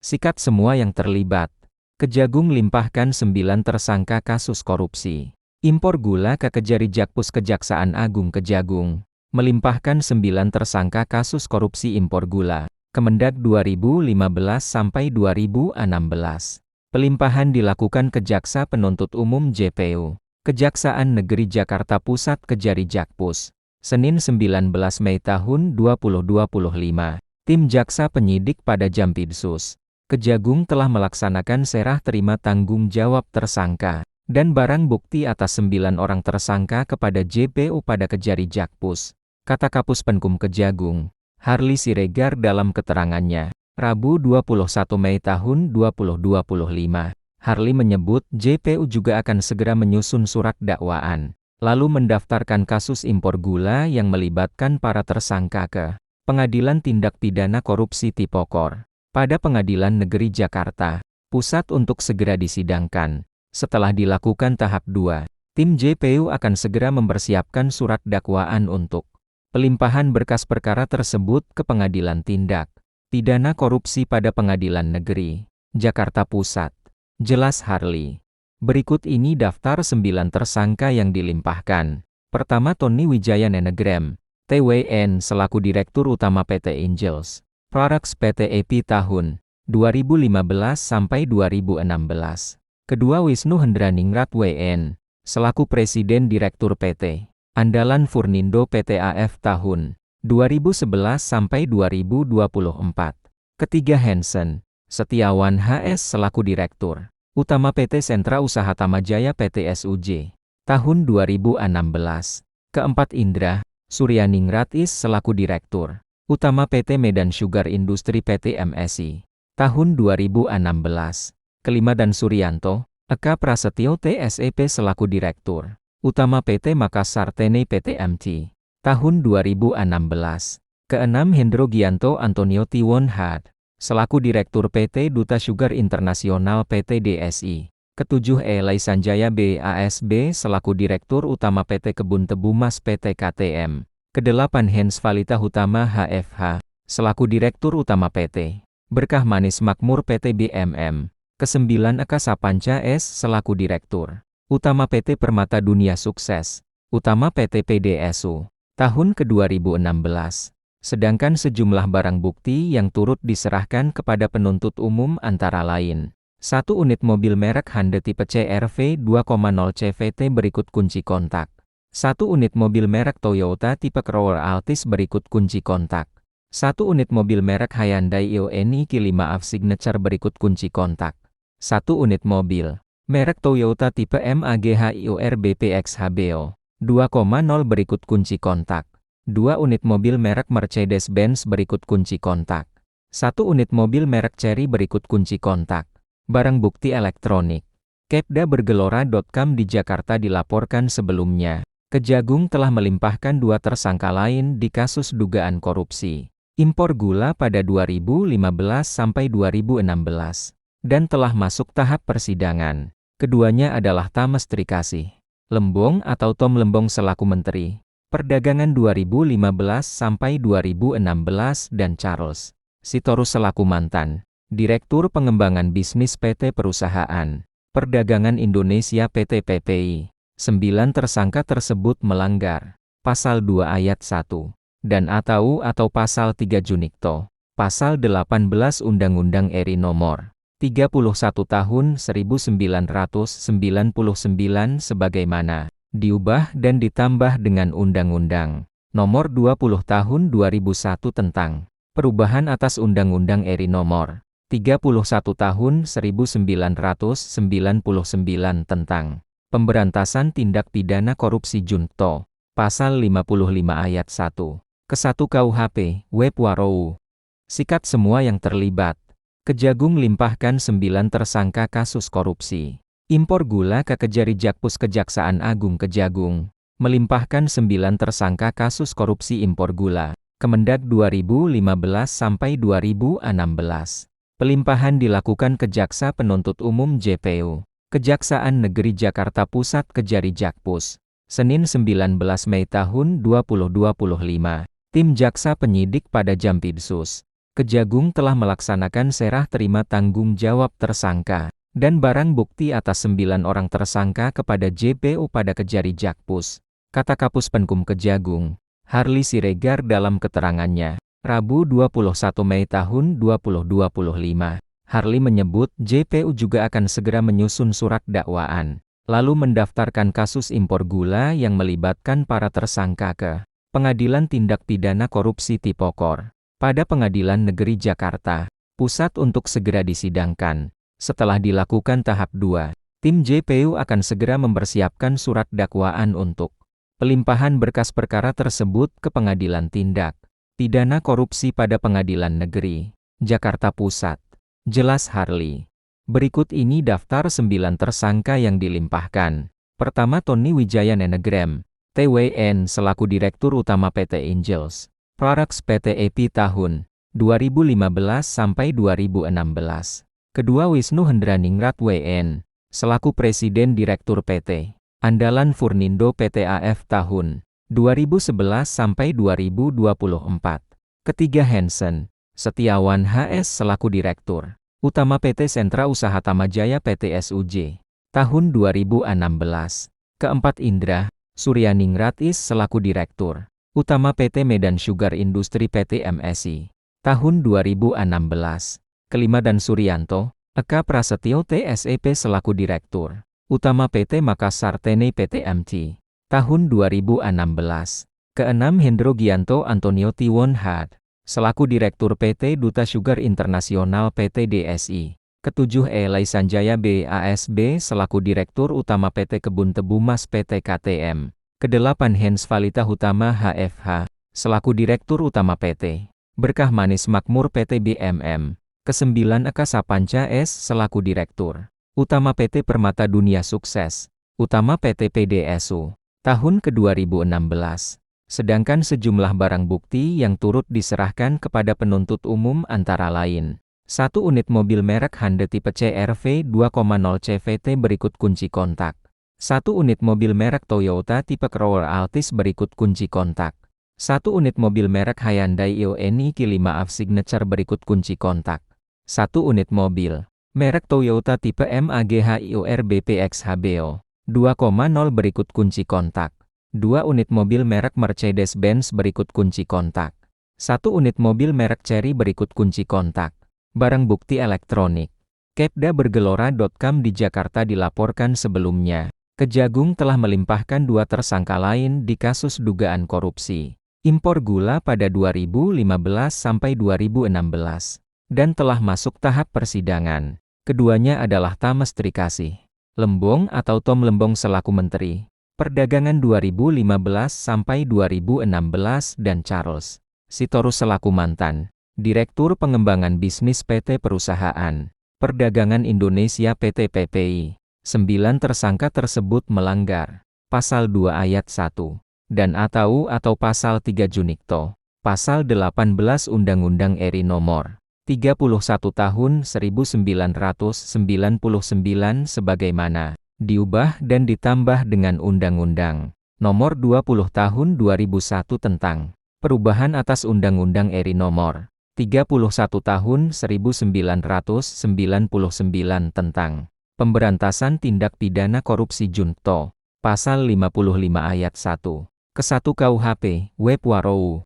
Sikat semua yang terlibat. Kejagung limpahkan 9 tersangka kasus korupsi. Impor gula ke Kejari Jakpus Kejaksaan Agung Kejagung melimpahkan 9 tersangka kasus korupsi impor gula. Kemendag 2015 sampai 2016. Pelimpahan dilakukan Kejaksa Penuntut Umum JPU, Kejaksaan Negeri Jakarta Pusat Kejari Jakpus, Senin 19 Mei tahun 2025. Tim Jaksa Penyidik pada Jampidsus Kejagung telah melaksanakan serah terima tanggung jawab tersangka dan barang bukti atas 9 orang tersangka kepada JPU pada Kejari Jakpus, kata Kapus Penkum Kejagung, Harli Siregar dalam keterangannya, Rabu 21 Mei tahun 2025. Harli menyebut JPU juga akan segera menyusun surat dakwaan, lalu mendaftarkan kasus impor gula yang melibatkan para tersangka ke Pengadilan Tindak Pidana Korupsi Tipokor pada Pengadilan Negeri Jakarta Pusat untuk segera disidangkan. Setelah dilakukan tahap 2, tim JPU akan segera mempersiapkan surat dakwaan untuk pelimpahan berkas perkara tersebut ke Pengadilan Tindak Pidana Korupsi pada Pengadilan Negeri Jakarta Pusat. Jelas Harli. Berikut ini daftar 9 tersangka yang dilimpahkan. Pertama, Tony Wijaya Nenegrem, TWN selaku Direktur Utama PT Angels Products PT EP tahun 2015 sampai 2016. Kedua, Wisnu Hendraningrat WN selaku Presiden Direktur PT Andalan Furnindo PT AF tahun 2011 sampai 2024. Ketiga, Hansen Setiawan HS selaku Direktur Utama PT Sentra Usaha Tamajaya PT SUJ tahun 2016. Keempat, Indra Suryaningrat-is selaku Direktur Utama PT Medan Sugar Industri PT MSI tahun 2016. Kelima, Dan Suryanto Eka Prasetyo TSEP selaku Direktur Utama PT Makassar Tene PT MT tahun 2016. Keenam, Hendro Gianto Antonio Tiwon Had selaku Direktur PT Duta Sugar Internasional PT DSI. Ketujuh, Elai Sanjaya BASB selaku Direktur Utama PT Kebun Tebu Mas PT KTM. Kedelapan, Hans Valita Hutama HFH selaku Direktur Utama PT Berkah Manis Makmur PT BMM. Kesembilan, Eka Sapanca S selaku Direktur Utama PT Permata Dunia Sukses Utama PT PDSU tahun ke-2016. Sedangkan sejumlah barang bukti yang turut diserahkan kepada penuntut umum antara lain: 1 unit mobil merek Hyundai tipe CR-V 2.0 CVT berikut kunci kontak. 1 unit mobil merek Toyota tipe Corolla Altis berikut kunci kontak. 1 unit mobil merek Hyundai Ioniq 5 AF Signature berikut kunci kontak. 1 unit mobil merek Toyota tipe MAGHIOR BPX HBO 2.0 berikut kunci kontak. 2 unit mobil merek Mercedes-Benz berikut kunci kontak. 1 unit mobil merek Chery berikut kunci kontak. Barang bukti elektronik. Kepda-bergelora.com di Jakarta dilaporkan sebelumnya, Kejagung telah melimpahkan 2 tersangka lain di kasus dugaan korupsi impor gula pada 2015 sampai 2016 dan telah masuk tahap persidangan. Keduanya adalah Thames Trikasih Lembong atau Tom Lembong selaku Menteri Perdagangan 2015 sampai 2016 dan Charles Sitorus selaku mantan Direktur Pengembangan Bisnis PT Perusahaan Perdagangan Indonesia PT PPI. 9 tersangka tersebut melanggar Pasal 2 Ayat 1 dan atau Pasal 3 Junikto, Pasal 18 Undang-Undang RI Nomor 31 Tahun 1999 sebagaimana diubah dan ditambah dengan Undang-Undang Nomor 20 Tahun 2001 tentang perubahan atas Undang-Undang RI Nomor 31 Tahun 1999 tentang pemberantasan tindak pidana korupsi Junto, Pasal 55 Ayat 1 ke 1 KUHP, Web Warou. Sikat semua yang terlibat. Kejagung limpahkan 9 tersangka kasus korupsi impor gula ke Kejari Jakpus Kejaksaan Agung Kejagung, melimpahkan 9 tersangka kasus korupsi impor gula, Kemendag 2015 sampai 2016. Pelimpahan dilakukan Kejaksa Penuntut Umum JPU, Kejaksaan Negeri Jakarta Pusat Kejari Jakpus, Senin 19 Mei tahun 2025. Tim Jaksa Penyidik pada Jampidsus Kejagung telah melaksanakan serah terima tanggung jawab tersangka dan barang bukti atas 9 orang tersangka kepada JPU pada Kejari Jakpus, kata Kapus Penkum Kejagung, Harli Siregar dalam keterangannya, Rabu 21 Mei tahun 2025. Harli menyebut JPU juga akan segera menyusun surat dakwaan, lalu mendaftarkan kasus impor gula yang melibatkan para tersangka ke Pengadilan Tindak Pidana Korupsi Tipokor pada Pengadilan Negeri Jakarta Pusat untuk segera disidangkan. Setelah dilakukan tahap 2, tim JPU akan segera mempersiapkan surat dakwaan untuk pelimpahan berkas perkara tersebut ke Pengadilan Tindak Pidana Korupsi pada Pengadilan Negeri Jakarta Pusat. Jelas Harli. Berikut ini daftar 9 tersangka yang dilimpahkan. Pertama, Tony Wijaya Nenegrem, TWN selaku Direktur Utama PT Angels Products PT EP tahun 2015 sampai 2016. Kedua, Wisnu Hendraningrat WN selaku Presiden Direktur PT Andalan Furnindo PT AF tahun 2011 sampai 2024. Ketiga, Hansen Setiawan HS selaku Direktur Utama PT Sentra Usaha Tamajaya PT SUJ tahun 2016. Keempat, Indra Suryaningrat IS selaku Direktur Utama PT Medan Sugar Industri PT MSI tahun 2016. Kelima, Dan Suryanto Eka Prasetyo TSEP selaku Direktur Utama PT Makassar Tene PT MT tahun 2016. Keenam, Hendro Gianto Antonio Tiwon Had selaku Direktur PT Duta Sugar Internasional PT DSI. Ketujuh, Elai Sanjaya BASB selaku Direktur Utama PT Kebun Tebu Mas PT KTM. Kedelapan, Hans Valita Hutama HFH selaku Direktur Utama PT Berkah Manis Makmur PT BMM. Kesembilan, Eka Sapanca S selaku Direktur Utama PT Permata Dunia Sukses Utama PT PDSU tahun ke-2016. Sedangkan sejumlah barang bukti yang turut diserahkan kepada penuntut umum antara lain: 1 unit mobil merek Hyundai tipe CR-V 2.0 CVT berikut kunci kontak. 1 unit mobil merek Toyota tipe Corolla Altis berikut kunci kontak. 1 unit mobil merek Hyundai Ioniq 5 AF Signature berikut kunci kontak. 1 unit mobil merek Toyota tipe MAGHIOR BPX HBO 2.0 berikut kunci kontak. 2 unit mobil merek Mercedes-Benz berikut kunci kontak. 1 unit mobil merek Chery berikut kunci kontak. Barang bukti elektronik. Kepda-bergelora.com di Jakarta dilaporkan sebelumnya, Kejagung telah melimpahkan 2 tersangka lain di kasus dugaan korupsi impor gula pada 2015 sampai 2016 dan telah masuk tahap persidangan. Keduanya adalah Thames Trikasih Lembong atau Tom Lembong selaku Menteri Perdagangan 2015 sampai 2016 dan Charles Sitorus selaku mantan Direktur Pengembangan Bisnis PT Perusahaan Perdagangan Indonesia PT PPI. 9 tersangka tersebut melanggar Pasal 2 Ayat 1 dan atau Pasal 3 Junikto, Pasal 18 Undang-Undang RI Nomor 31 Tahun 1999 sebagaimana diubah dan ditambah dengan Undang-Undang Nomor 20 Tahun 2001 tentang perubahan atas Undang-Undang RI Nomor 31 Tahun 1999 tentang pemberantasan tindak pidana korupsi Junto, Pasal 55 Ayat 1 ke 1 KUHP, Web Warou.